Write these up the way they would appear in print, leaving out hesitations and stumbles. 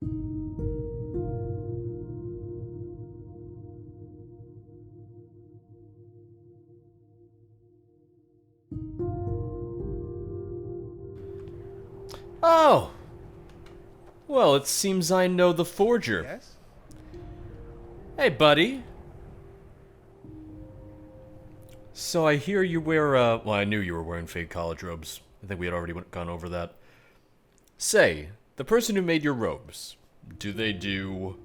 Oh! Well, it seems I know the forger. Yes? Hey, buddy. So I hear you wear, well, I knew you were wearing fake college robes. I think we had already gone over that. Say, the person who made your robes, do they do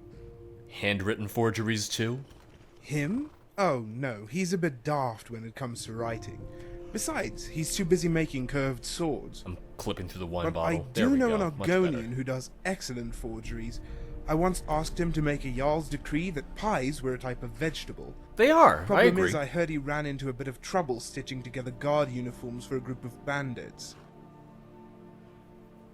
handwritten forgeries too? Him? Oh, no, he's a bit daft when it comes to writing. Besides, he's too busy making curved swords. I'm clipping through the wine But bottle. I There do we know go. an Much better. Argonian who does excellent forgeries. I once asked him to make a Jarl's decree that pies were a type of vegetable. They are. I Problem agree. is, I heard he ran into a bit of trouble stitching together guard uniforms for a group of bandits.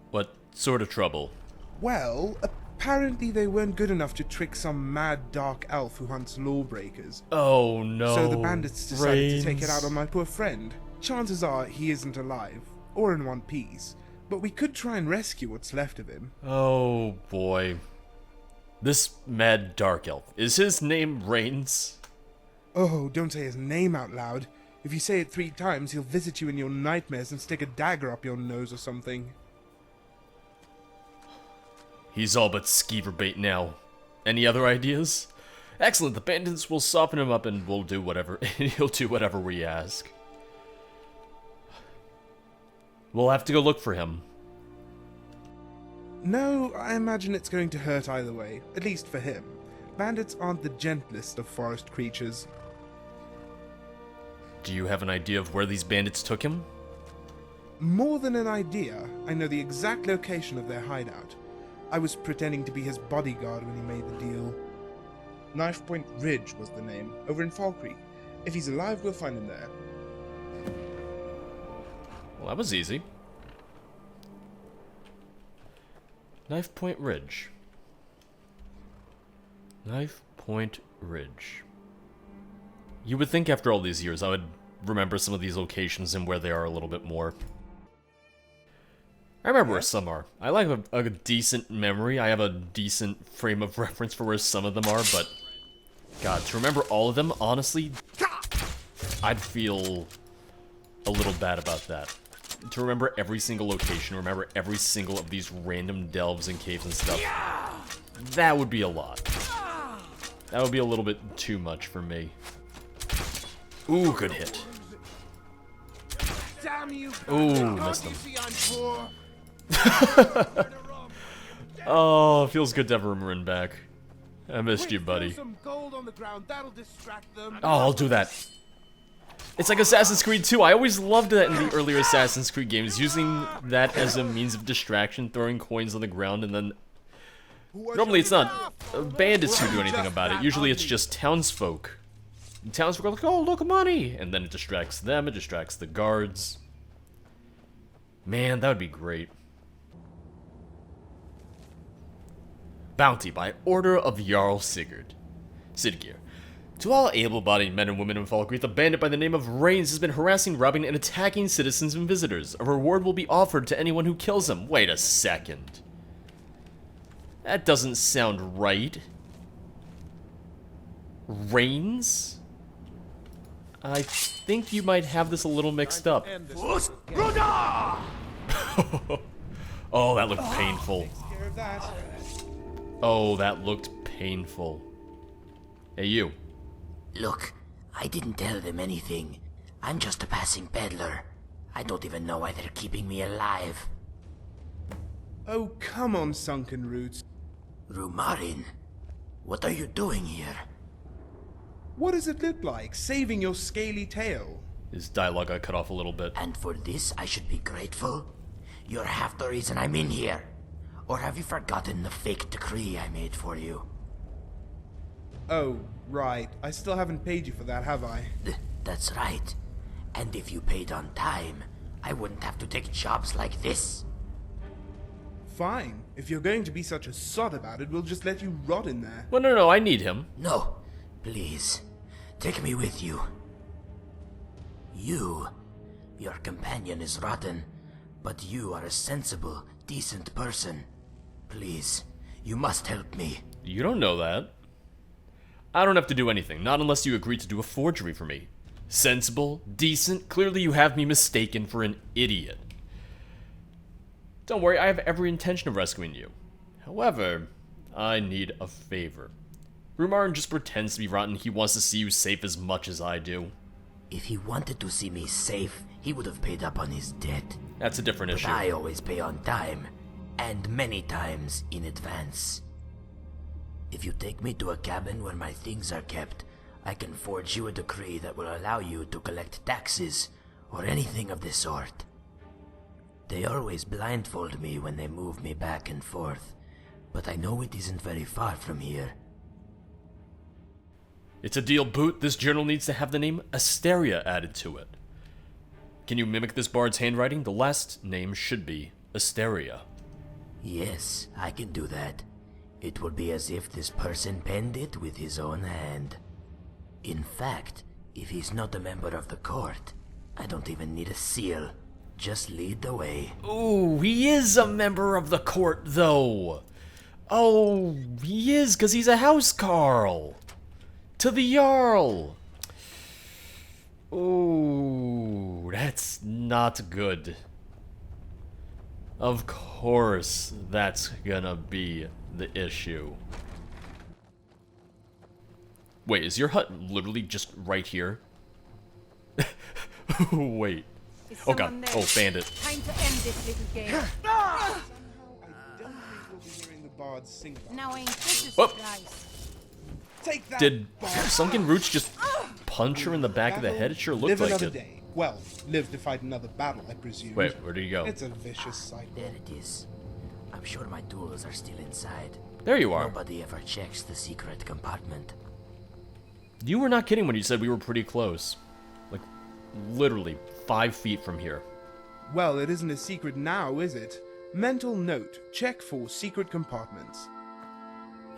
What sort of trouble? Well, apparently they weren't good enough to trick some mad dark elf who hunts lawbreakers. Oh no. So the bandits decided to take it Brains. out on my poor friend. Chances are he isn't alive, or in one piece, but we could try and rescue what's left of him. Oh boy. This mad dark elf. Is his name Rains? Oh, don't say his name out loud. If you say it 3 times, he'll visit you in your nightmares and stick a dagger up your nose or something. He's all but skeever bait now. Any other ideas? Excellent, the bandits will soften him up and we'll do whatever. He'll do whatever we ask. We'll have to go look for him. No, I imagine it's going to hurt either way, at least for him. Bandits aren't the gentlest of forest creatures. Do you have an idea of where these bandits took him? More than an idea, I know the exact location of their hideout. I was pretending to be his bodyguard when he made the deal. Knife Point Ridge was the name, over in Fall Creek. If he's alive, we'll find him there. Well, that was easy. Knife Point Ridge. Knife Point Ridge. You would think after all these years I would remember some of these locations and where they are a little bit more. I remember where some are. I like a decent memory. I have a decent frame of reference for where some of them are, but God, to remember all of them, honestly, I'd feel a little bad about that. To remember every single location, remember every single of these random delves and caves and stuff, that would be a lot. That would be a little bit too much for me. Ooh, good hit. Ooh, missed him. Oh, it feels good to have Rimmerin back. I missed you, buddy. Oh, I'll do that. It's like Assassin's Creed 2. I always loved that in the earlier Assassin's Creed games, using that as a means of distraction, throwing coins on the ground, and then... Normally it's not bandits who do anything about it. Usually it's just townsfolk. And townsfolk are like, oh, look, money! And then it distracts them, it distracts the guards. Man, that would be great. Bounty by order of Jarl Sigurd. Siggeir. To all able-bodied men and women in Falkreath, a bandit by the name of Rains has been harassing, robbing, and attacking citizens and visitors. A reward will be offered to anyone who kills him. Wait a second. That doesn't sound right. Rains? I think you might have this a little mixed up. Oh, that looked painful. Care of that. Oh, that looked painful. Hey, you. Look, I didn't tell them anything. I'm just a passing peddler. I don't even know why they're keeping me alive. Oh, come on, Sunken Roots. Rumarin, what are you doing here? What does it look like, saving your scaly tail? His dialogue got cut off a little bit. And for this I should be grateful? You're half the reason I'm in here. Or have you forgotten the fake decree I made for you? Oh, right. I still haven't paid you for that, have I? That's right. And if you paid on time, I wouldn't have to take jobs like this. Fine. If you're going to be such a sod about it, we'll just let you rot in there. Well, no, I need him. No, please. Take me with you. Your companion is rotten, but you are a sensible, decent person. Please, You must help me. You don't know that. I don't have to do anything, not unless you agree to do a forgery for me. Sensible, decent, clearly you have me mistaken for an idiot. Don't worry, I have every intention of rescuing you. However, I need a favor. Rumarin just pretends to be rotten. He wants to see you safe as much as I do. If he wanted to see me safe, he would have paid up on his debt. That's a different But issue. I always pay on time, and many times in advance. If you take me to a cabin where my things are kept, I can forge you a decree that will allow you to collect taxes or anything of the sort. They always blindfold me when they move me back and forth, but I know it isn't very far from here. It's a deal, Boot. This journal needs to have the name Asteria added to it. Can you mimic this bard's handwriting? The last name should be Asteria. Yes, I can do that. It will be as if this person penned it with his own hand. In fact, if he's not a member of the court, I don't even need a seal. Just lead the way. Ooh, he is a member of the court, though. Oh, he is, because he's a housecarl. To the Jarl. Ooh, that's not good. Of course, that's gonna be the issue. Wait, is your hut literally just right here? Wait. Oh god. Oh, bandit. Time to end this little game. I don't think we'll be hearing the bards sing about Now ain't this a Whoop. surprise? Take that, Did bard. Sunken Roots just punch her in the back of the head? It sure looked Live like another it. day. Well, live to fight another battle, I presume. Wait, where did he go? It's a vicious cycle. There it is. I'm sure my tools are still inside. There you are. Nobody ever checks the secret compartment. You were not kidding when you said we were pretty close. Like, literally 5 feet from here. Well, it isn't a secret now, is it? Mental note. Check for secret compartments.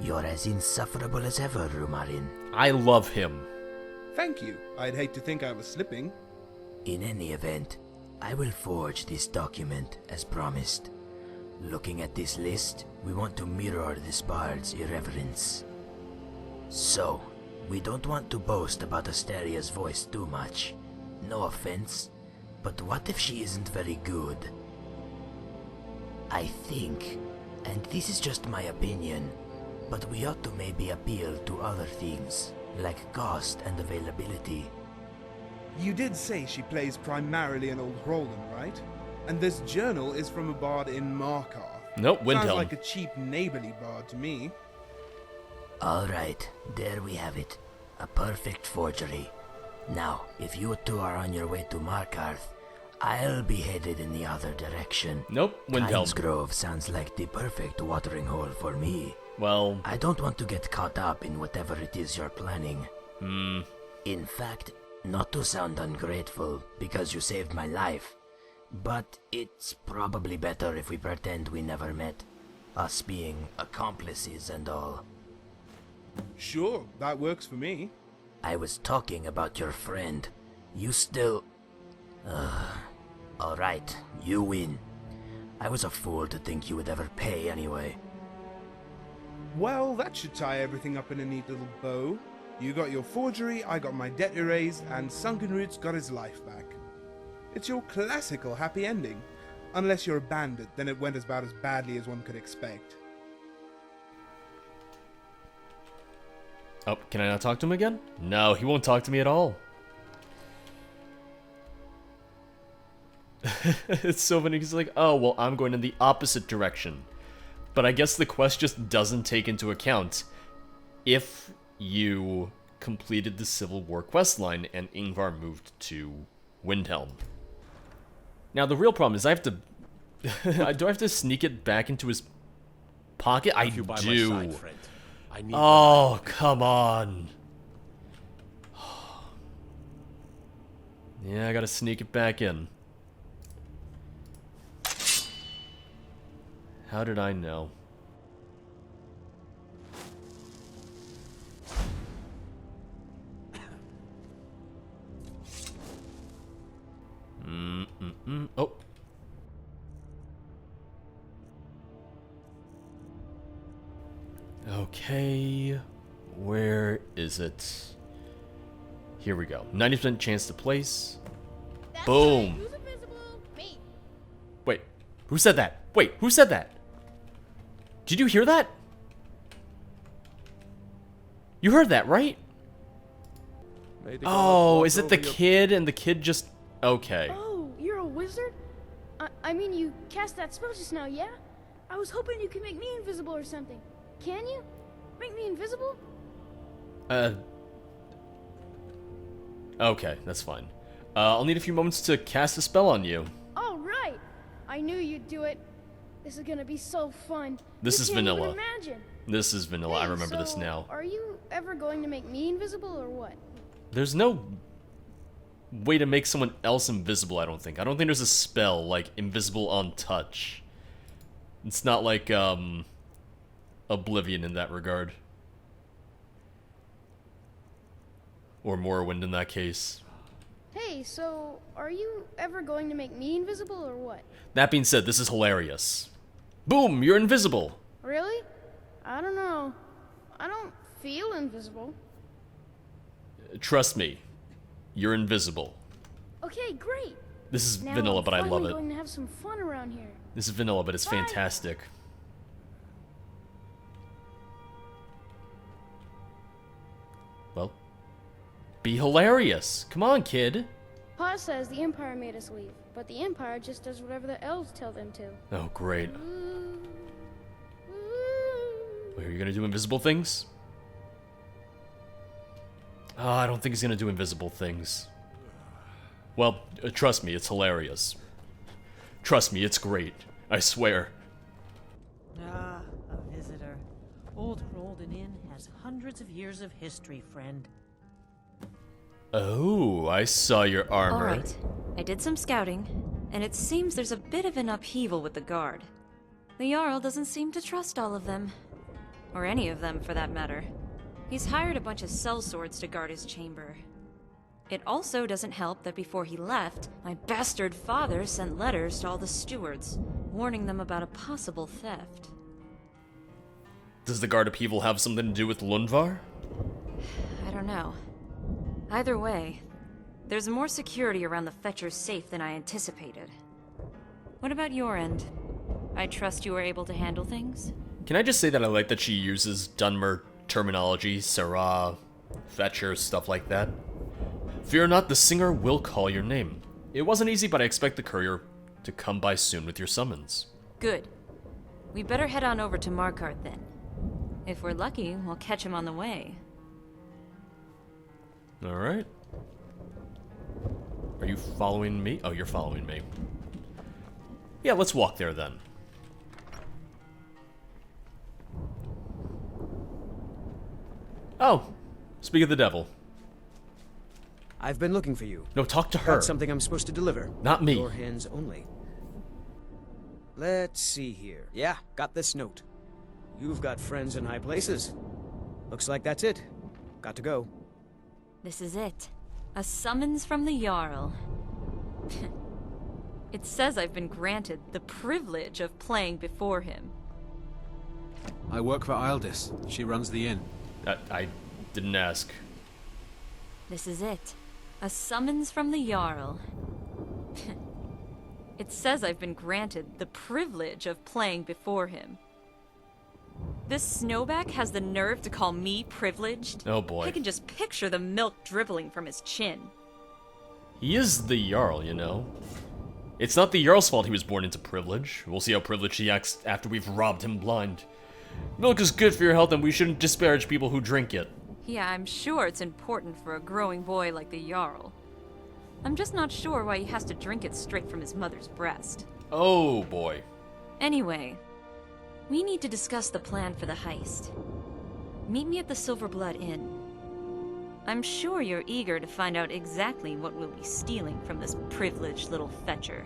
You're as insufferable as ever, Rumarin. I love him. Thank you. I'd hate to think I was slipping. In any event, I will forge this document as promised. Looking at this list, we want to mirror this bard's irreverence. So, we don't want to boast about Asteria's voice too much. No offense, but what if she isn't very good? I think, and this is just my opinion, but we ought to maybe appeal to other things, like cost and availability. You did say she plays primarily an old Roland, right? And this journal is from a bard in Markarth. Nope, Sounds Windhelm. like a cheap neighborly bard to me. Alright, there we have it. A perfect forgery. Now, if you two are on your way to Markarth, I'll be headed in the other direction. Nope, Windhelm. Grove sounds like the perfect watering hole for me. Well, I don't want to get caught up in whatever it is you're planning. In fact, not to sound ungrateful, because you saved my life, but it's probably better if we pretend we never met. Us being accomplices and all. Sure, that works for me. I was talking about your friend. You still... Alright, you win. I was a fool to think you would ever pay anyway. Well, that should tie everything up in a neat little bow. You got your forgery, I got my debt erased, and Sunken Roots got his life back. It's your classical happy ending. Unless you're a bandit, then it went about as badly as one could expect. oh, can I not talk to him again? No, he won't talk to me at all. It's so funny, he's like, oh, well, I'm going in the opposite direction. But I guess the quest just doesn't take into account if you completed the Civil War questline and Ingvar moved to Windhelm. Now, the real problem is I have to... do I have to sneak it back into his pocket? I If you by my do. side, friend, I need Oh, come on. Yeah, I gotta sneak it back in. How did I know? Oh. Okay, where is it? Here we go. 90% chance to place. Boom. Who's invisible? Me. Wait, who said that? Wait, who said that? Did you hear that? You heard that, right? Oh, is it the kid and the kid just... Okay. Oh, you're a wizard? I mean, you cast that spell just now, yeah? I was hoping you could make me invisible or something. Can you? Make me invisible? Okay, that's fine. I'll need a few moments to cast a spell on you. All right. I knew you'd do it. This is gonna be so fun. This You is can't even vanilla. imagine. This is vanilla, I Hey, remember this so now. Are you ever going to make me invisible or what? There's no way to make someone else invisible, I don't think. I don't think there's a spell like invisible on touch. It's not like, Oblivion in that regard. Or Morrowind in that case. Hey, so are you ever going to make me invisible or what? That being said, this is hilarious. Boom, you're invisible. Really? I don't know. I don't feel invisible. Trust me, you're invisible. Okay, great. This is Now vanilla, I'm but I love finally it. going to have some fun around here. This is vanilla, but it's Bye. fantastic. Well, be hilarious. Come on, kid. Pa says the Empire made us leave, but the Empire just does whatever the elves tell them to. Oh, great. Ooh. Wait, are you gonna do invisible things? Oh, I don't think he's gonna do invisible things. Well, trust me, it's hilarious. Trust me, it's great. I swear. Ah, a visitor. Old Rolden Inn has hundreds of years of history, friend. Oh, I saw your armor. Alright, I did some scouting, and it seems there's a bit of an upheaval with the guard. The Jarl doesn't seem to trust all of them. Or any of them, for that matter. He's hired a bunch of sellswords to guard his chamber. It also doesn't help that before he left, my bastard father sent letters to all the stewards, warning them about a possible theft. Does the guard upheaval have something to do with Lundvar? I don't know. Either way, there's more security around the Fetcher's safe than I anticipated. What about your end? I trust you were able to handle things? Can I just say that I like that she uses Dunmer terminology, Sarah, Fetcher, stuff like that? Fear not, the singer will call your name. It wasn't easy, but I expect the courier to come by soon with your summons. Good. We better head on over to Markarth then. If we're lucky, we'll catch him on the way. Alright. Are you following me? Oh, you're following me. Yeah, let's walk there then. Oh, speak of the devil. I've been looking for you. No, talk to her. Got something I'm supposed to deliver. Not me. Your hands only. Let's see here. Yeah, got this note. You've got friends in high places. Looks like that's it. Got to go. This is it. A summons from the Jarl. It says I've been granted the privilege of playing before him. I work for Ildis. She runs the inn. I didn't ask. This is it. A summons from the Jarl. It says I've been granted the privilege of playing before him. This snowback has the nerve to call me privileged? Oh boy. I can just picture the milk dribbling from his chin. He is the Jarl, you know. It's not the Jarl's fault he was born into privilege. We'll see how privileged he acts after we've robbed him blind. Milk is good for your health and we shouldn't disparage people who drink it. Yeah, I'm sure it's important for a growing boy like the Jarl. I'm just not sure why he has to drink it straight from his mother's breast. Oh boy. Anyway, we need to discuss the plan for the heist. Meet me at the Silverblood Inn. I'm sure you're eager to find out exactly what we'll be stealing from this privileged little fetcher.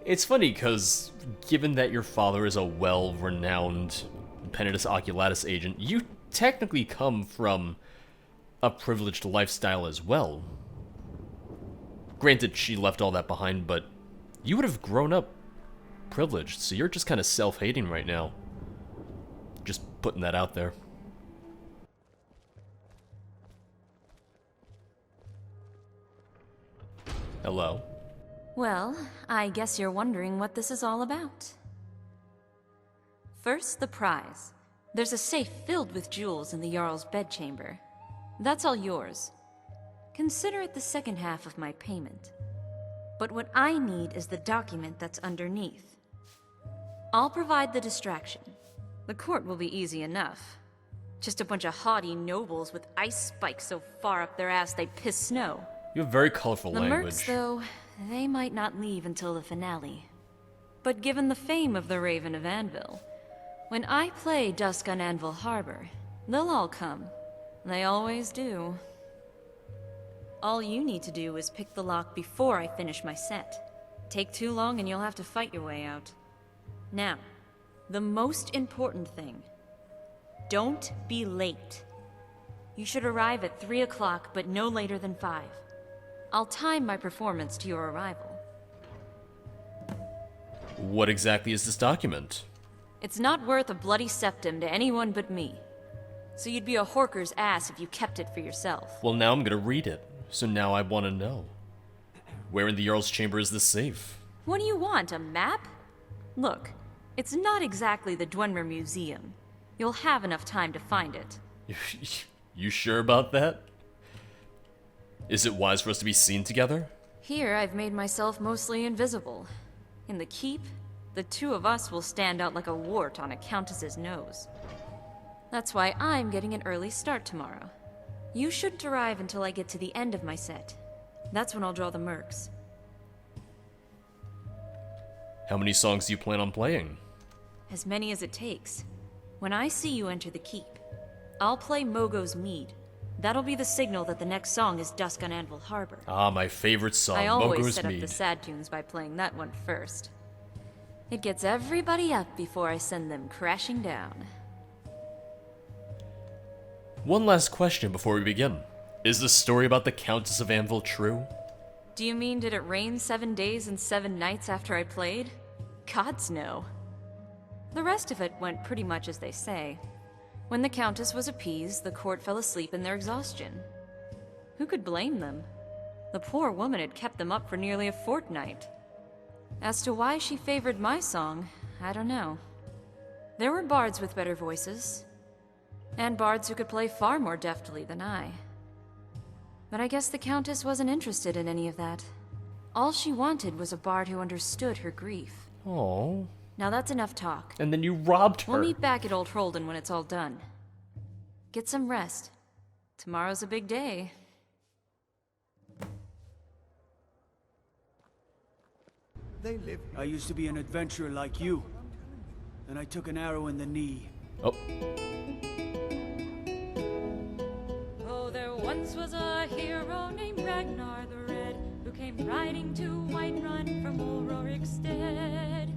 It's funny because, given that your father is a well-renowned Penitus Oculatus agent, you technically come from a privileged lifestyle as well. Granted, she left all that behind, but you would have grown up privileged, so you're just kind of self-hating right now. Just putting that out there. Hello. Well, I guess you're wondering what this is all about. First, the prize. There's a safe filled with jewels in the Jarl's bedchamber. That's all yours. Consider it the second half of my payment. But what I need is the document that's underneath. I'll provide the distraction. The court will be easy enough. Just a bunch of haughty nobles with ice spikes so far up their ass they piss snow. You have very colorful The language. mercs, though, they might not leave until the finale. But given the fame of the Raven of Anvil, when I play Dusk on Anvil Harbor, they'll all come. They always do. All you need to do is pick the lock before I finish my set. Take too long and you'll have to fight your way out. Now, the most important thing. Don't be late. You should arrive at 3 o'clock, but no later than 5. I'll time my performance to your arrival. What exactly is this document? It's not worth a bloody septum to anyone but me. So you'd be a horker's ass if you kept it for yourself. Well, now I'm gonna read it. So now I want to know. Where in the Jarl's chamber is this safe? What do you want, a map? Look, it's not exactly the Dwemer Museum. You'll have enough time to find it. You sure about that? Is it wise for us to be seen together? Here, I've made myself mostly invisible. In the keep, the two of us will stand out like a wart on a countess's nose. That's why I'm getting an early start tomorrow. You shouldn't arrive until I get to the end of my set. That's when I'll draw the mercs. How many songs do you plan on playing? As many as it takes. When I see you enter the keep, I'll play Mogo's Mead. That'll be the signal that the next song is Dusk on Anvil Harbor. Ah, my favorite song, I always Mogo's set up Mead. the sad tunes by playing that one first. It gets everybody up before I send them crashing down. One last question before we begin. Is the story about the Countess of Anvil true? Do you mean did it rain 7 days and 7 nights after I played? Gods no. The rest of it went pretty much as they say. When the Countess was appeased, the court fell asleep in their exhaustion. Who could blame them? The poor woman had kept them up for nearly a fortnight. As to why she favored my song, I don't know. There were bards with better voices, and bards who could play far more deftly than I. But I guess the Countess wasn't interested in any of that. All she wanted was a bard who understood her grief. Oh. Now that's enough talk. And then you robbed her. We'll meet back at Old Hroldan when it's all done. Get some rest. Tomorrow's a big day. I used to be an adventurer like you. And I took an arrow in the knee. Oh. Oh, there once was a hero named Ragnar the Red, who came riding to Whiterun from Ulrorikstead.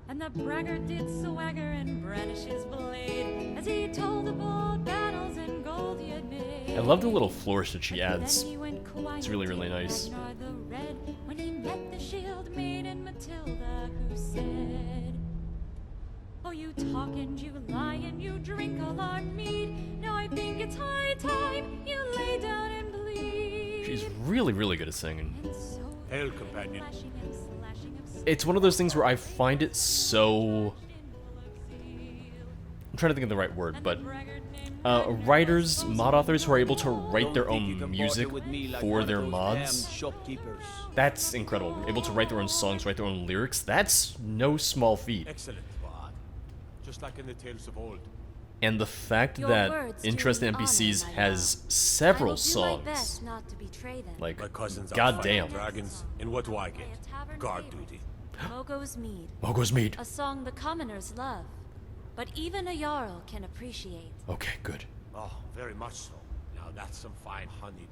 And the braggart did swagger and brandish his blade as he told of bold battles and gold he had made. I love the little flourish that she adds. Then he went quiet It's really, really nice. Ragnar the Red, when he met the shield maiden Matilda, who said, "Oh, you talk and you lie and you drink all our mead. Now I think it's high time you lay down and bleed." She's really, really good at singing. And so Hail, companion. flashing and slashing of It's one of those things where I find it so... I'm trying to think of the right word, but writers, mod authors who are able to write their own music for their mods, that's incredible. Able to write their own songs, write their own lyrics, that's no small feat. Excellent, Bard. Just like in the tales of old. And the fact Your that words do Interest me NPCs honor, my has love. several I will do my best songs. not to betray them. Like, My cousins are goddamn. fighting dragons. And what do I get? A tavern Guard favorite. duty. Mogo's Mead, Mogo's Mead. a song the commoners love, but even a Jarl can appreciate. Okay, good. Oh, very much so. Now that's some fine honey.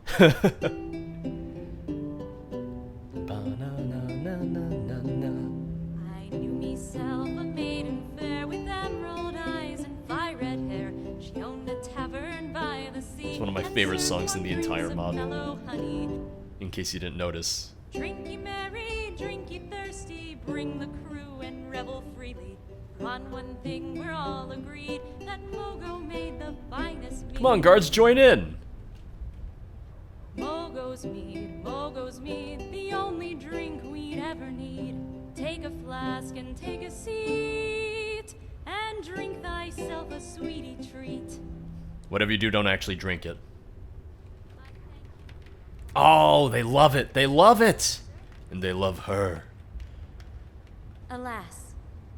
I knew myself a maiden fair with emerald eyes and fire red hair. She owned a tavern by the sea. It's one of my and favorite served songs in the wonders entire of mod. mellow honey. In case you didn't notice. Drink ye merry, drink ye thirsty, bring the crew and revel freely. On one thing we're all agreed, that Mogo made the finest mead. Come on, guards, join in. Mogo's mead, the only drink we'd ever need. Take a flask and take a seat, and drink thyself a sweetie treat. Whatever you do, don't actually drink it. Oh, they love it. They love it. And they love her. Alas,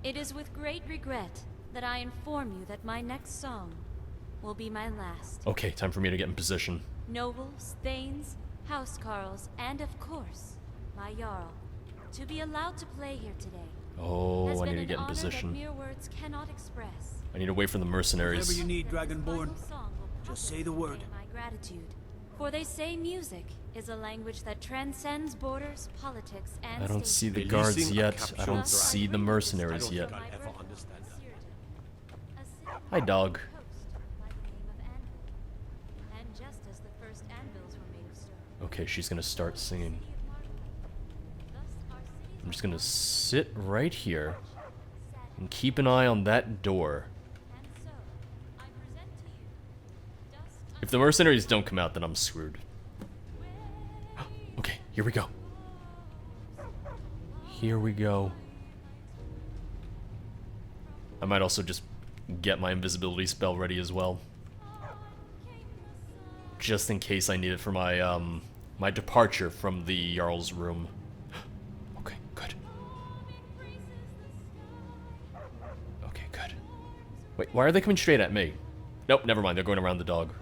it is with great regret that I inform you that my next song will be my last. Okay, time for me to get in position. Nobles, thanes, housecarls, and of course, my Jarl, to be allowed to play here today. Oh, I need to get in position. Mere words cannot express. I need to wait for the mercenaries. Whatever you need, Dragonborn. Just say the word. My gratitude. For they say music is a language that transcends borders, politics, and I don't states. see the guards yet. I don't see the mercenaries yet. Hi, dog. Okay, she's gonna start singing. I'm just gonna sit right here and keep an eye on that door. If the mercenaries don't come out, then I'm screwed. Okay, here we go. Here we go. I might also just get my invisibility spell ready as well. Just in case I need it for my, my departure from the Jarl's room. Okay, good. Okay, good. Wait, why are they coming straight at me? Nope, never mind, they're going around the dog.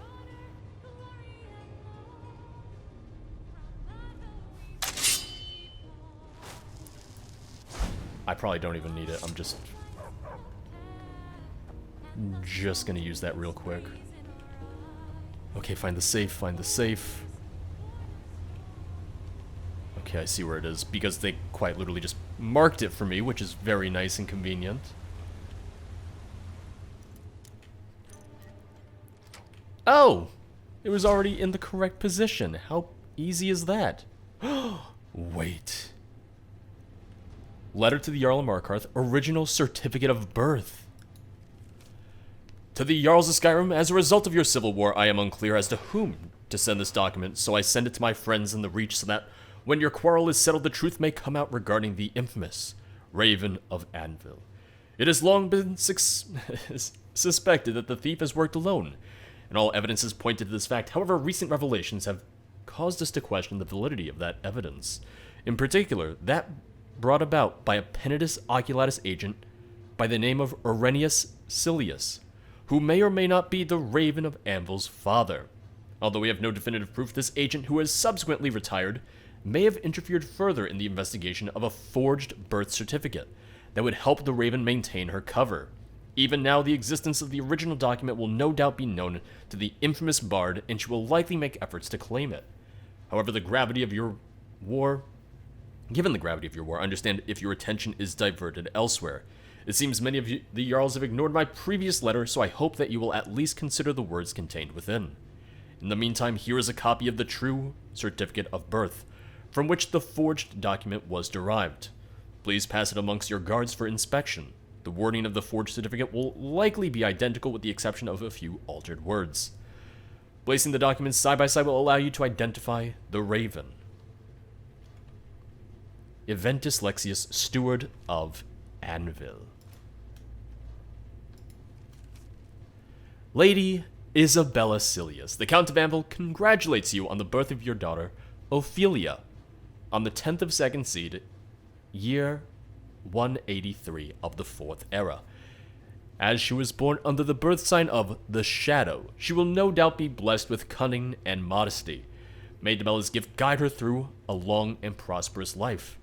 I probably don't even need it. I'm just gonna use that real quick. Okay, find the safe, find the safe. Okay, I see where it is, because they quite literally just marked it for me, which is very nice and convenient. Oh! It was already in the correct position. How easy is that? Wait. Letter to the Jarl of Markarth, original certificate of birth. To the Jarls of Skyrim, as a result of your civil war, I am unclear as to whom to send this document, so I send it to my friends in the Reach so that when your quarrel is settled, the truth may come out regarding the infamous Raven of Anvil. It has long been suspected that the thief has worked alone, and all evidence has pointed to this fact. However, recent revelations have caused us to question the validity of that evidence. In particular, that brought about by a penitent Oculatus agent by the name of Orenius Silius, who may or may not be the Raven of Anvil's father. Although we have no definitive proof, this agent, who has subsequently retired, may have interfered further in the investigation of a forged birth certificate that would help the Raven maintain her cover. Even now, the existence of the original document will no doubt be known to the infamous bard, and she will likely make efforts to claim it. However, given the gravity of your war, understand if your attention is diverted elsewhere. It seems many of the Jarls have ignored my previous letter, so I hope that you will at least consider the words contained within. In the meantime, here is a copy of the true certificate of birth, from which the forged document was derived. Please pass it amongst your guards for inspection. The wording of the forged certificate will likely be identical with the exception of a few altered words. Placing the documents side by side will allow you to identify the Raven. Eventus Lexius, Steward of Anvil. Lady Isabella Silius, the Count of Anvil congratulates you on the birth of your daughter, Ophelia, on the 10th of Second Seed, year 183 of the Fourth Era. As she was born under the birth sign of the Shadow, she will no doubt be blessed with cunning and modesty. May Demella's gift guide her through a long and prosperous life.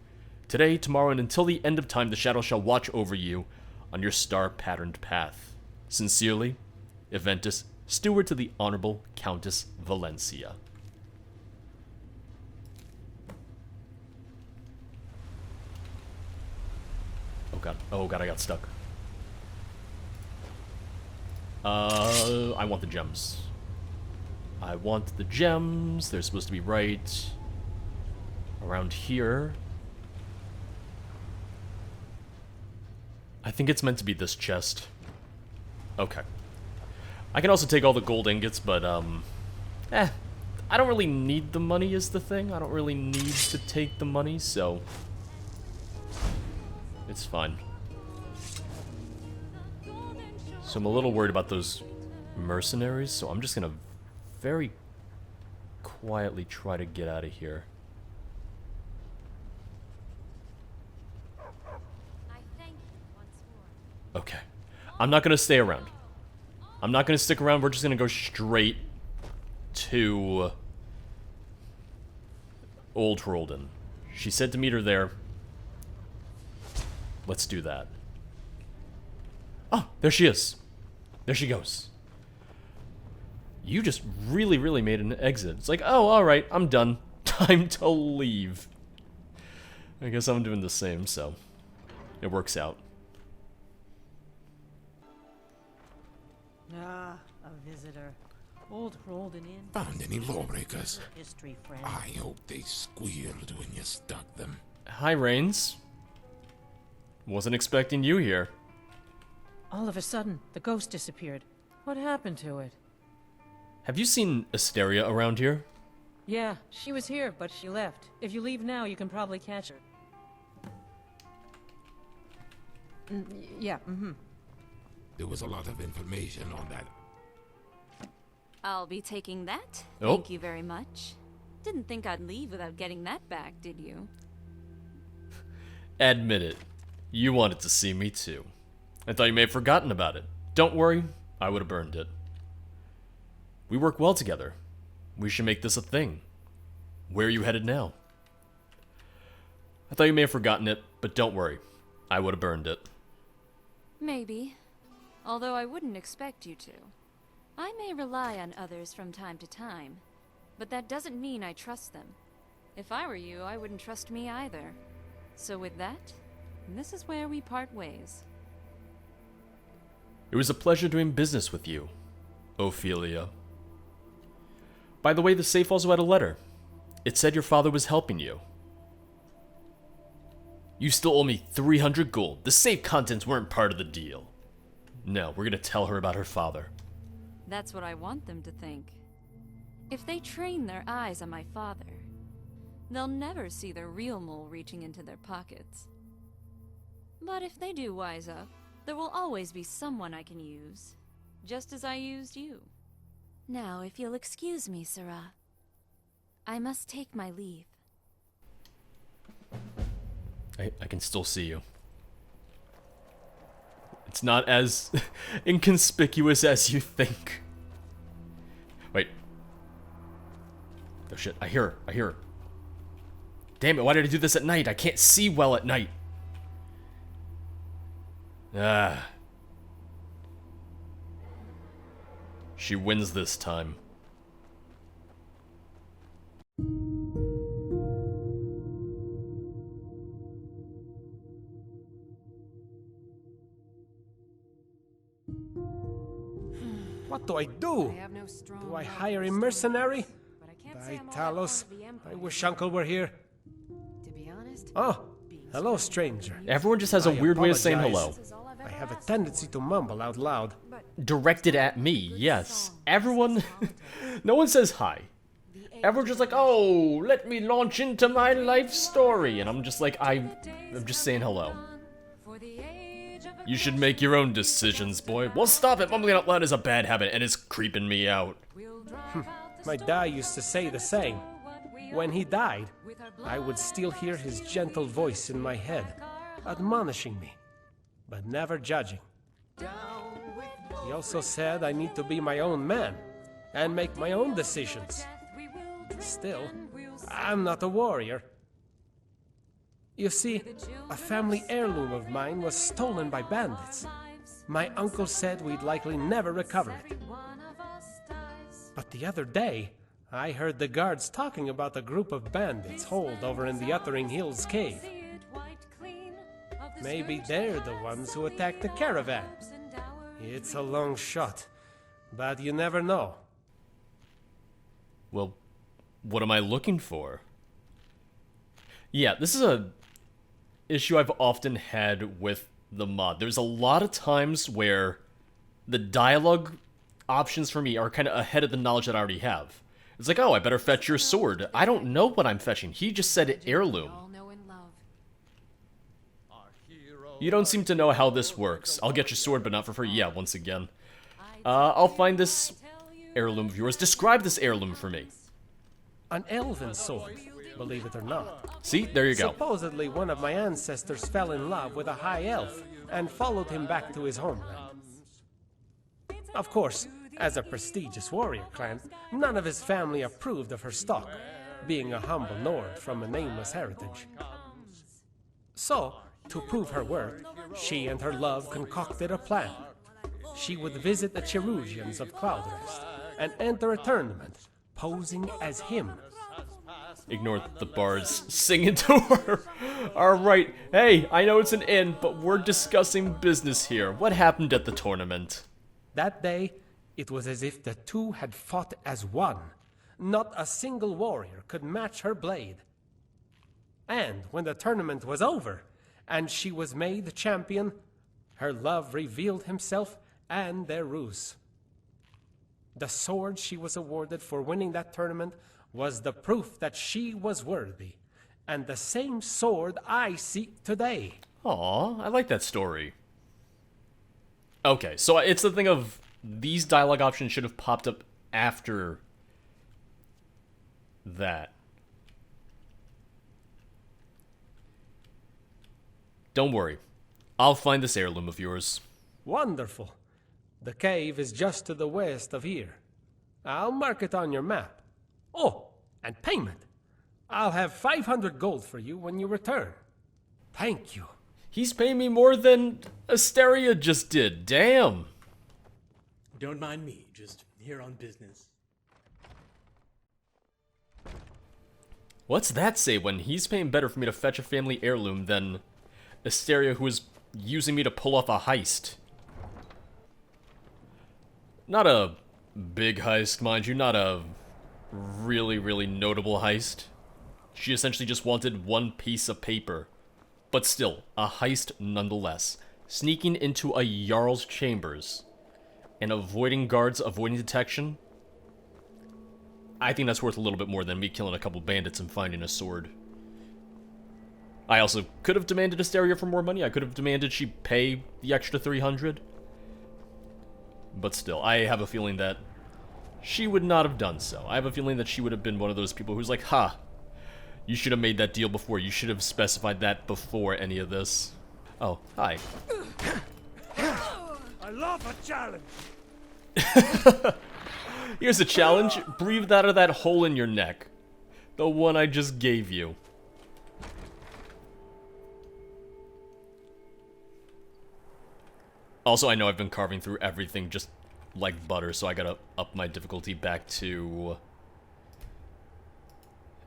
Today, tomorrow, and until the end of time, the Shadow shall watch over you on your star-patterned path. Sincerely, Eventus, Steward to the Honorable Countess Valencia. Oh god, I got stuck. I want the gems. I want the gems. They're supposed to be right around here. I think it's meant to be this chest. Okay. I can also take all the gold ingots, but, I don't really need the money is the thing. I don't really need to take the money, so... it's fine. So I'm a little worried about those mercenaries, so I'm just gonna very quietly try to get out of here. Okay. I'm not gonna stay around. I'm not gonna stick around, we're just gonna go straight to Old Hroldan. She said to meet her there. Let's do that. Oh, there she is. There she goes. You just really, really made an exit. It's like, oh, alright, I'm done. Time to leave. I guess I'm doing the same, so it works out. Ah, a visitor. Old Hroldan Inn. Found any lawbreakers? History, friend. I hope they squealed when you stuck them. Hi, Rains. Wasn't expecting you here. All of a sudden, the ghost disappeared. What happened to it? Have you seen Asteria around here? Yeah, she was here, but she left. If you leave now, you can probably catch her. Yeah, There was a lot of information on that. I'll be taking that. Oh. Thank you very much. Didn't think I'd leave without getting that back, did you? Admit it. You wanted to see me too. I thought you may have forgotten about it. Don't worry, I would have burned it. We work well together. We should make this a thing. Where are you headed now? I thought you may have forgotten it, but don't worry. I would have burned it. Maybe. Although I wouldn't expect you to. I may rely on others from time to time, but that doesn't mean I trust them. If I were you, I wouldn't trust me either. So with that, this is where we part ways. It was a pleasure doing business with you, Ophelia. By the way, the safe also had a letter. It said your father was helping you. You still owe me 300 gold. The safe contents weren't part of the deal. No, we're gonna tell her about her father. That's what I want them to think. If they train their eyes on my father, they'll never see the real mole reaching into their pockets. But if they do wise up, there will always be someone I can use, just as I used you. Now, if you'll excuse me, Sarah, I must take my leave. I can still see you. It's not as inconspicuous as you think. Wait. Oh shit, I hear her. Damn it, why did I do this at night? I can't see well at night. Ah. She wins this time. What do I do? Do I hire a mercenary? By Talos, I wish Uncle were here. Oh, hello, stranger. Everyone just has a weird way of saying hello. I have a tendency to mumble out loud. Directed at me, yes. Everyone... no one says hi. Everyone's just like, oh, let me launch into my life story. And I'm just like, I'm just saying hello. You should make your own decisions, boy. Well, stop it. Mumbling out loud is a bad habit, and it's creeping me out. My dad used to say the same. When he died, I would still hear his gentle voice in my head, admonishing me, but never judging. He also said I need to be my own man and make my own decisions. Still, I'm not a warrior. You see, a family heirloom of mine was stolen by bandits. My uncle said we'd likely never recover it. But the other day, I heard the guards talking about a group of bandits holed over in the Uttering Hills cave. Maybe they're the ones who attacked the caravan. It's a long shot, but you never know. Well, what am I looking for? Yeah, this is a issue I've often had with the mod. There's a lot of times where the dialogue options for me are kind of ahead of the knowledge that I already have. It's like, oh, I better fetch your sword. I don't know what I'm fetching. He just said heirloom. You don't seem to know how this works. I'll get your sword, but not for free. Yeah, once again. I'll find this heirloom of yours. Describe this heirloom for me. An elven sword, believe it or not. See, there you go. Supposedly one of my ancestors fell in love with a high elf and followed him back to his homeland. Of course, as a prestigious warrior clan, none of his family approved of her stock, being a humble Nord from a nameless heritage. So, to prove her worth, she and her love concocted a plan. She would visit the Cherugians of Cloudrest and enter a tournament, posing as him. Ignore the bards singing to her. Alright, hey, I know it's an inn, but we're discussing business here. What happened at the tournament? That day, it was as if the two had fought as one. Not a single warrior could match her blade. And when the tournament was over, and she was made champion, her love revealed himself and their ruse. The sword she was awarded for winning that tournament was the proof that she was worthy, and the same sword I seek today. Aw, I like that story. Okay, so it's the thing of these dialogue options should have popped up after that. Don't worry. I'll find this heirloom of yours. Wonderful. The cave is just to the west of here. I'll mark it on your map. Oh, and payment. I'll have 500 gold for you when you return. Thank you. He's paying me more than Asteria just did. Damn. Don't mind me, just here on business. What's that say when he's paying better for me to fetch a family heirloom than Asteria, who is using me to pull off a heist? Not a big heist, mind you, not a really, really notable heist. She essentially just wanted one piece of paper. But still, a heist nonetheless. Sneaking into a Jarl's chambers and avoiding guards, avoiding detection. I think that's worth a little bit more than me killing a couple bandits and finding a sword. I also could have demanded Asteria for more money. I could have demanded she pay the extra 300. But still, I have a feeling that she would not have done so. I have a feeling that she would have been one of those people who's like, ha, you should have made that deal before. You should have specified that before any of this. Oh, hi. I love a challenge. Here's a challenge. Breathe that out of that hole in your neck. The one I just gave you. Also, I know I've been carving through everything just like butter, so I gotta up my difficulty back to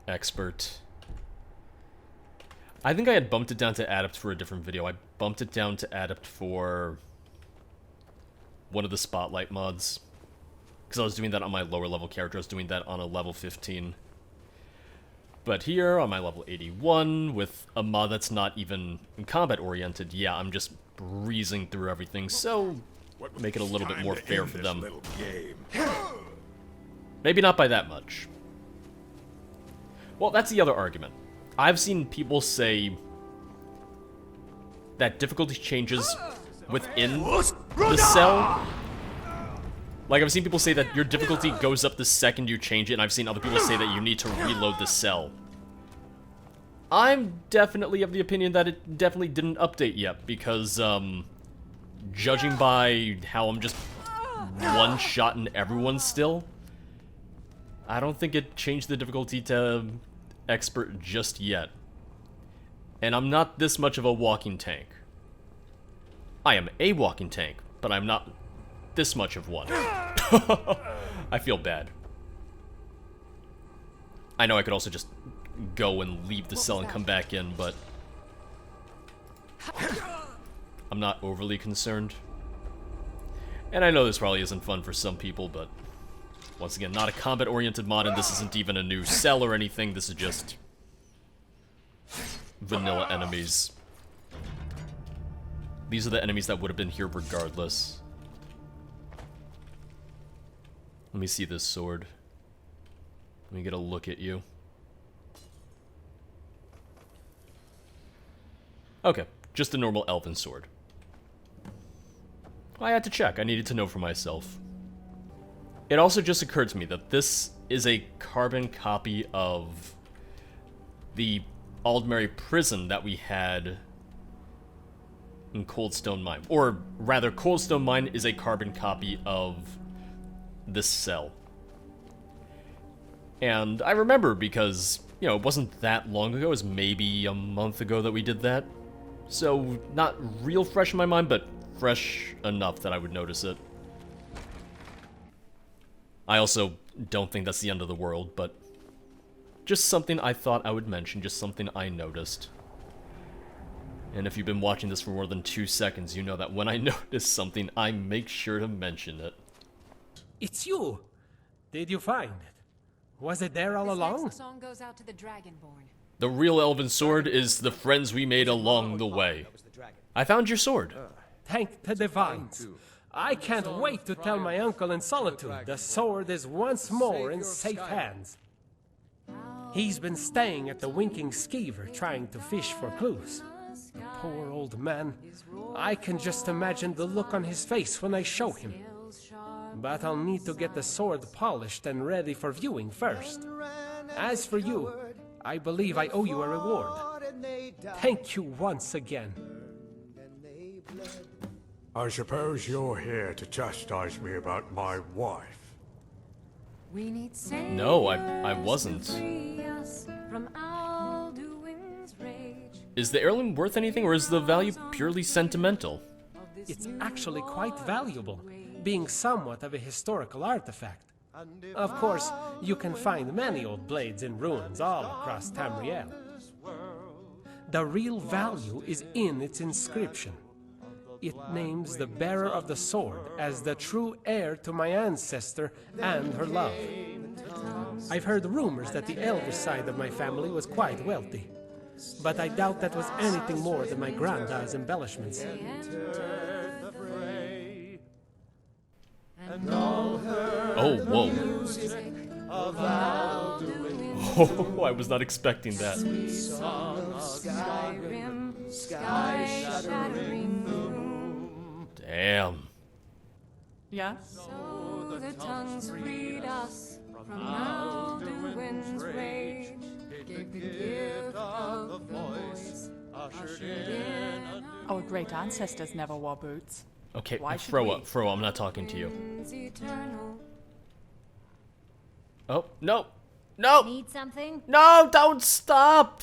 expert. I think I had bumped it down to adept for a different video. I bumped it down to adept for one of the spotlight mods. Because I was doing that on my lower level character. I was doing that on a level 15. But here, on my level 81, with a mod that's not even combat oriented, yeah, I'm just breezing through everything, so make it a little bit more fair for them. Maybe not by that much. Well, that's the other argument. I've seen people say that difficulty changes within the cell. Like, I've seen people say that your difficulty goes up the second you change it, and I've seen other people say that you need to reload the cell. I'm definitely of the opinion that it definitely didn't update yet, because, judging by how I'm just one-shotting everyone still, I don't think it changed the difficulty to expert just yet. And I'm not this much of a walking tank. I am a walking tank, but I'm not this much of one. I feel bad. I know I could also just go and leave the cell and come back in, but I'm not overly concerned. And I know this probably isn't fun for some people, but once again, not a combat-oriented mod, and this isn't even a new cell or anything. This is just vanilla enemies. These are the enemies that would have been here regardless. Let me see this sword. Let me get a look at you. Okay, just a normal elven sword. I had to check. I needed to know for myself. It also just occurred to me that this is a carbon copy of the Aldmeri prison that we had in Coldstone Mine. Or rather, Coldstone Mine is a carbon copy of this cell. And I remember because, you know, it wasn't that long ago. It was maybe a month ago that we did that. So, not real fresh in my mind, but fresh enough that I would notice it. I also don't think that's the end of the world, but just something I thought I would mention, just something I noticed. And if you've been watching this for more than 2 seconds, you know that when I notice something, I make sure to mention it. It's you! Did you find it? Was it there all along? Next song goes out to the Dragonborn. The real elven sword is the friends we made along the way. I found your sword. Thank the divines. I can't wait to tell my uncle in Solitude the sword is once more in safe hands. He's been staying at the Winking Skeever trying to fish for clues. Poor old man. I can just imagine the look on his face when I show him. But I'll need to get the sword polished and ready for viewing first. As for you, I believe I owe you a reward. Thank you once again. I suppose you're here to chastise me about my wife. No, I wasn't. Is the heirloom worth anything, or is the value purely sentimental? It's actually quite valuable, being somewhat of a historical artifact. Of course, you can find many old blades in ruins all across Tamriel. The real value is in its inscription. It names the bearer of the sword as the true heir to my ancestor and her love. I've heard rumors that the elvish side of my family was quite wealthy, but I doubt that was anything more than my granddad's embellishments. Oh, whoa. Oh, I was not expecting that. Damn. Yeah? So the tongues freed us from Alduin's rage, gave the gift of the voice, ushered in Our great ancestors never wore boots. Okay, Why should Froa, we? Froa, I'm not talking to you. eternal. Oh, no! No! Need something? No, don't stop!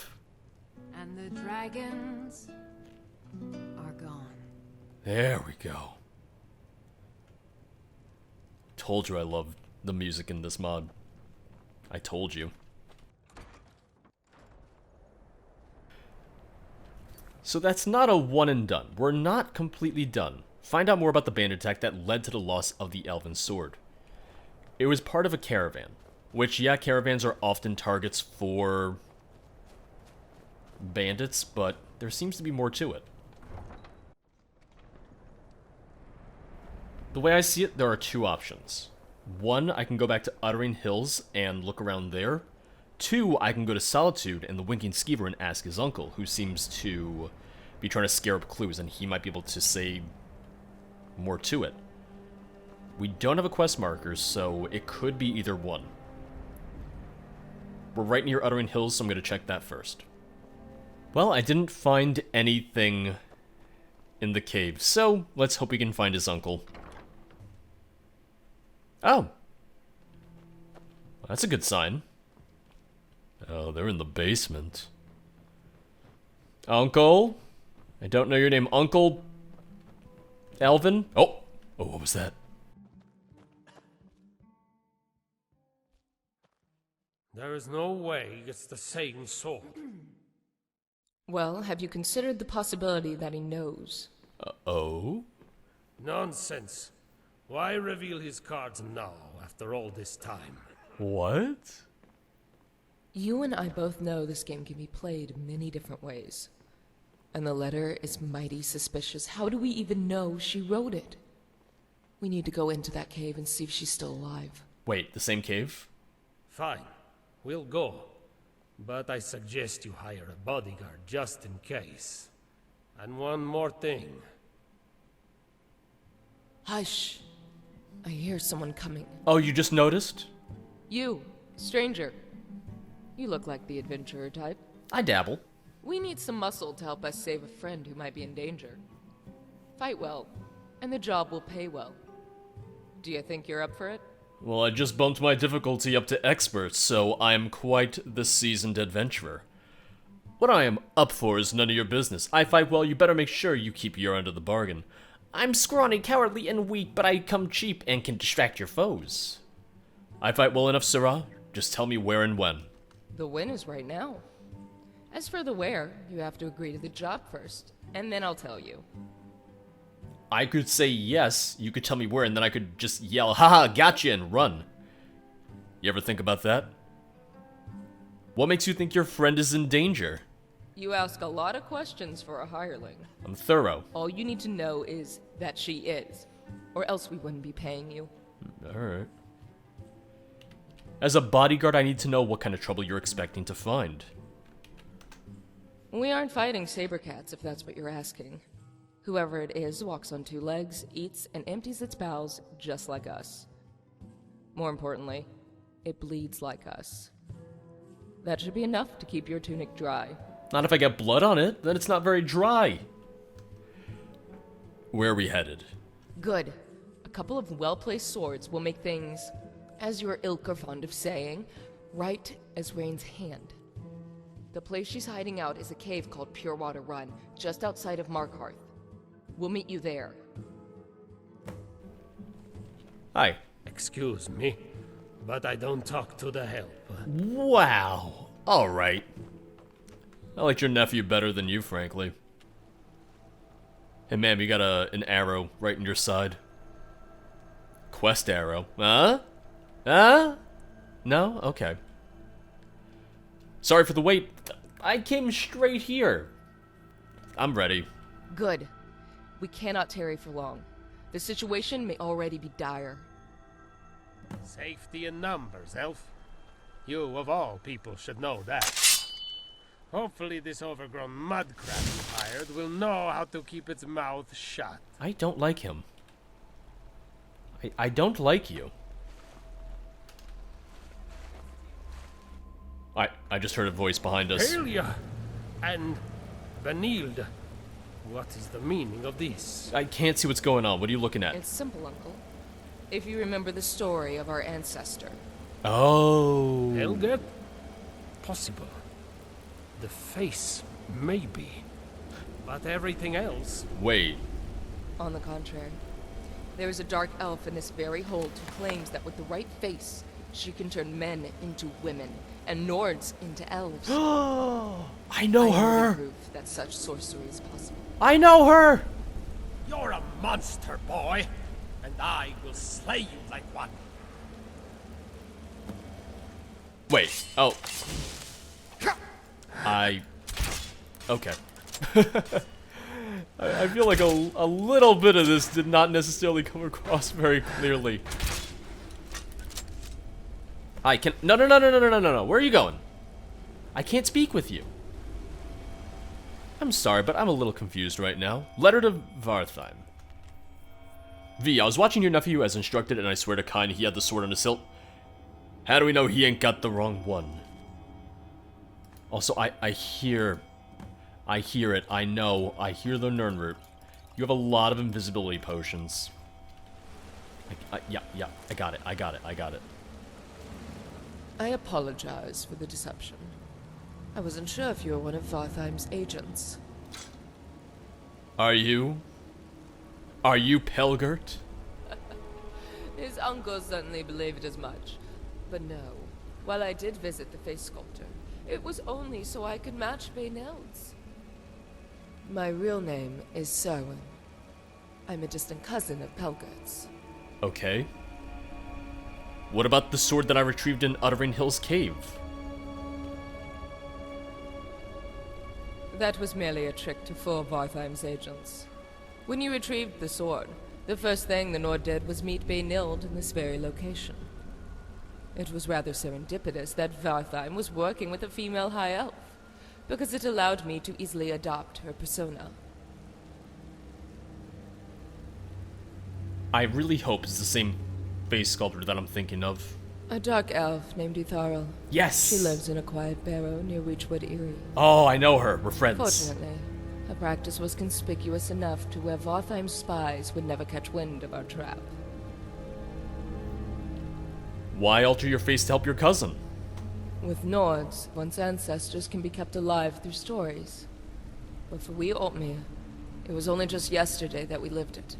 And the dragons are gone. There we go. Told you I love the music in this mod. I told you. So that's not a one and done. We're not completely done. Find out more about the bandit attack that led to the loss of the elven sword. It was part of a caravan. Which, yeah, caravans are often targets for bandits, but there seems to be more to it. The way I see it, there are two options. One, I can go back to Uttering Hills and look around there. Two, I can go to Solitude and the Winking Skeever and ask his uncle, who seems to be trying to scare up clues, and he might be able to say more to it. We don't have a quest marker, so it could be either one. We're right near Uttering Hills, so I'm going to check that first. Well, I didn't find anything in the cave, so let's hope we can find his uncle. Oh. That's a good sign. Oh, they're in the basement. Uncle? I don't know your name. Uncle? Elven? Oh, what was that? There is no way it's the same sword. Well, have you considered the possibility that he knows? Oh? Nonsense. Why reveal his cards now, after all this time? What? You and I both know this game can be played many different ways. And the letter is mighty suspicious. How do we even know she wrote it? We need to go into that cave and see if she's still alive. Wait, the same cave? Fine, we'll go. But I suggest you hire a bodyguard just in case. And one more thing. Hush. I hear someone coming. Oh, you just noticed? You, stranger. You look like the adventurer type. I dabble. We need some muscle to help us save a friend who might be in danger. Fight well, and the job will pay well. Do you think you're up for it? Well, I just bumped my difficulty up to expert, so I am quite the seasoned adventurer. What I am up for is none of your business. I fight well, you better make sure you keep your end of the bargain. I'm scrawny, cowardly, and weak, but I come cheap and can distract your foes. I fight well enough, sirrah. Just tell me where and when. The win is right now. As for the where, you have to agree to the job first, and then I'll tell you. I could say yes, you could tell me where, and then I could just yell, haha, gotcha, and run. You ever think about that? What makes you think your friend is in danger? You ask a lot of questions for a hireling. I'm thorough. All you need to know is that she is, or else we wouldn't be paying you. Alright. As a bodyguard, I need to know what kind of trouble you're expecting to find. We aren't fighting saber cats, if that's what you're asking. Whoever it is walks on 2 legs, eats, and empties its bowels just like us. More importantly, it bleeds like us. That should be enough to keep your tunic dry. Not if I get blood on it, then it's not very dry. Where are we headed? Good. A couple of well-placed swords will make things, as your ilk are fond of saying, right as Rain's hand. The place she's hiding out is a cave called Pure Water Run, just outside of Markhearth. We'll meet you there. Hi. Excuse me, but I don't talk to the help. Wow. Alright. I liked your nephew better than you, frankly. Hey, ma'am, you got an arrow right in your side. Quest arrow. Huh? Huh? No? Okay. Sorry for the wait. I came straight here. I'm ready. Good. We cannot tarry for long. The situation may already be dire. Safety in numbers, elf. You, of all people, should know that. Hopefully this overgrown mudcrab you hired will know how to keep its mouth shut. I don't like him. I don't like you. I just heard a voice behind us. Helia and Vanilde. What is the meaning of this? I can't see what's going on. What are you looking at? It's simple, Uncle. If you remember the story of our ancestor. Oh. Helga? Possible. The face, maybe. But everything else... Wait. On the contrary. There is a dark elf in this very hold who claims that with the right face, she can turn men into women, and Nords into elves. I know her! Proof that such sorcery is possible. I know her! You're a monster, boy, and I will slay you like one. Wait, oh. Okay. I feel like a little bit of this did not necessarily come across very clearly. No. Where are you going? I can't speak with you. I'm sorry, but I'm a little confused right now. Letter to Vartheim. V, I was watching your nephew as instructed, and I swear to kind he had the sword on his hilt. How do we know he ain't got the wrong one? Also, I hear it, I know, I hear the Nirnroot. You have a lot of invisibility potions. Yeah, I got it. I apologize for the deception. I wasn't sure if you were one of Vartheim's agents. Are you? Are you Pelgert? His uncle certainly believed as much. But no, while I did visit the face sculptor, it was only so I could match Baynell's. My real name is Swirling. I'm a distant cousin of Pelgert's. Okay. What about the sword that I retrieved in Uttering Hill's cave? That was merely a trick to fool Vartheim's agents. When you retrieved the sword, the first thing the Nord did was meet Beynhild in this very location. It was rather serendipitous that Vartheim was working with a female high elf, because it allowed me to easily adopt her persona. I really hope it's the same face sculptor that I'm thinking of. A dark elf named Utharil. Yes! She lives in a quiet barrow near Reachwood Eyrie. Oh, I know her. We're friends. Fortunately, her practice was conspicuous enough to where Vartheim's spies would never catch wind of our trap. Why alter your face to help your cousin? With Nords, one's ancestors can be kept alive through stories. But for we Altmere, it was only just yesterday that we lived it.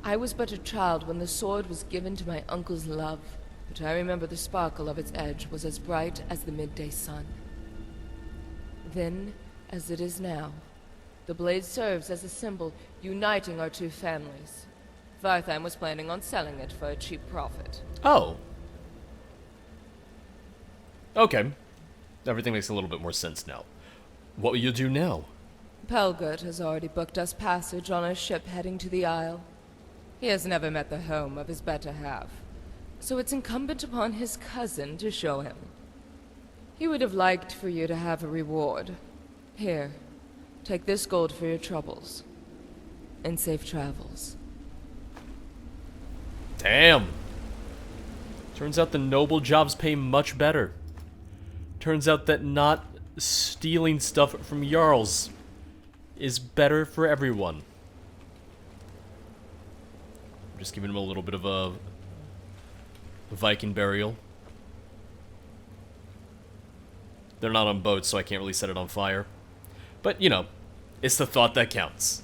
I was but a child when the sword was given to my uncle's love, but I remember the sparkle of its edge was as bright as the midday sun. Then, as it is now, the blade serves as a symbol uniting our two families. Vartheim was planning on selling it for a cheap profit. Oh. Okay. Everything makes a little bit more sense now. What will you do now? Pelgert has already booked us passage on a ship heading to the Isle. He has never met the home of his better half, so it's incumbent upon his cousin to show him. He would have liked for you to have a reward. Here, take this gold for your troubles. And safe travels. Damn. Turns out the noble jobs pay much better. Turns out that not stealing stuff from Jarls is better for everyone. I'm just giving him a little bit of a Viking burial. They're not on boats, so I can't really set it on fire. But, you know, it's the thought that counts.